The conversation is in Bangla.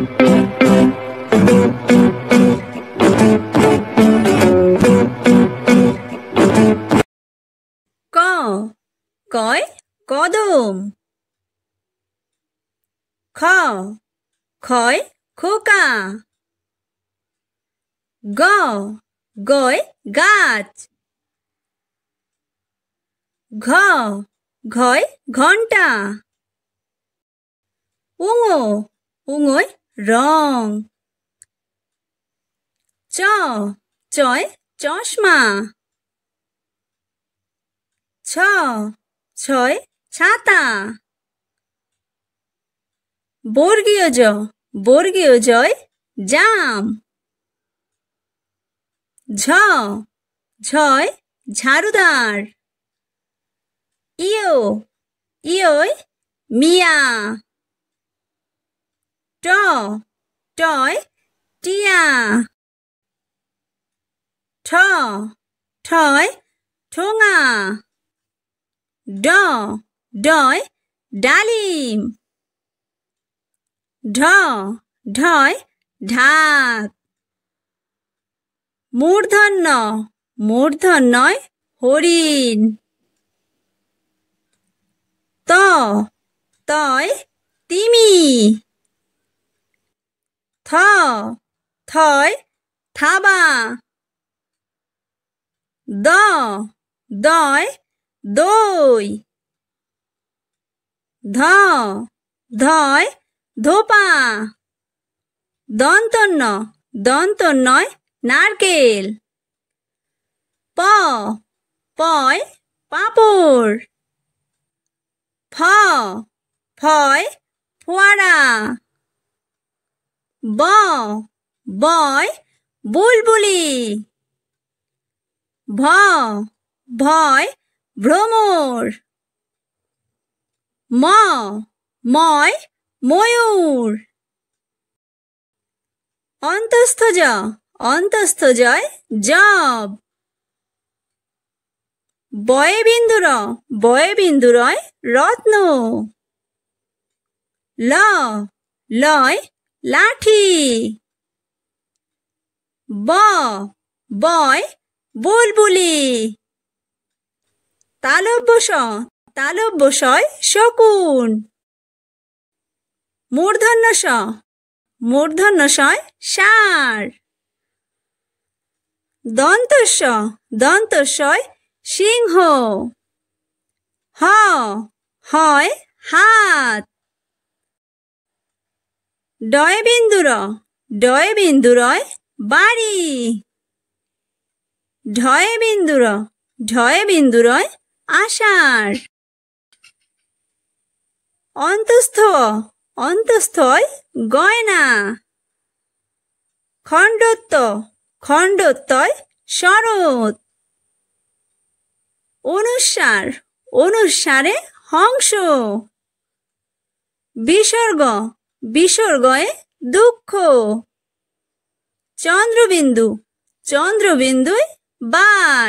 ক কয় কদম। খ খয় খোকা। গ গয় গাছ। ঘ ঘয় ঘন্টা। উঙ উঙয় রং। চ চয় চশমা। ছ ছয় ছাতা। বর্গীয় জ বর্গীয় জয় জাম। ঝ ঝয় ঝাড়ুদার। ইয় ইয়য় মিয়া। ট টয় টিয়া। ঠ ঠয় ঠোঙা। ড ডয় ডালিম। ঢ ঢয় ঢাক। মূর্ধন্য মূর্ধন্যয় হরিণ। ত তয় তিমি। থ থয় থাবা। দ দয় দই। ধ ধয় ধোপা। দন্তন্য দন্তন্যয় নারকেল। প পয় পাঁপড়। ফ ফয় ফোয়ারা। ব বয় বুলবুলি। ভ ভয় ভ্রমর। ম ময় ময়ূর। অন্তস্থ জ অন্তস্থ জয় জব। বয়ে বিন্দুরয় রত্ন। ল লয় লাঠি। ব বয় বুলবুলি। তালব্য শয় শকুন। মূর্ধন্য শয় ষাঁড়। দন্তস্বয় সিংহ। হ হয় হাত। ডয় বিন্দুরয় বাড়ি। ঢয় বিন্দুরয় আষাঢ়। অন্তস্থয় গয়না। খণ্ডত্বয় শরৎ। অনুস্বারে হংস। বিসর্গয়ে দুঃখ। চন্দ্রবিন্দুয় বাঁশ।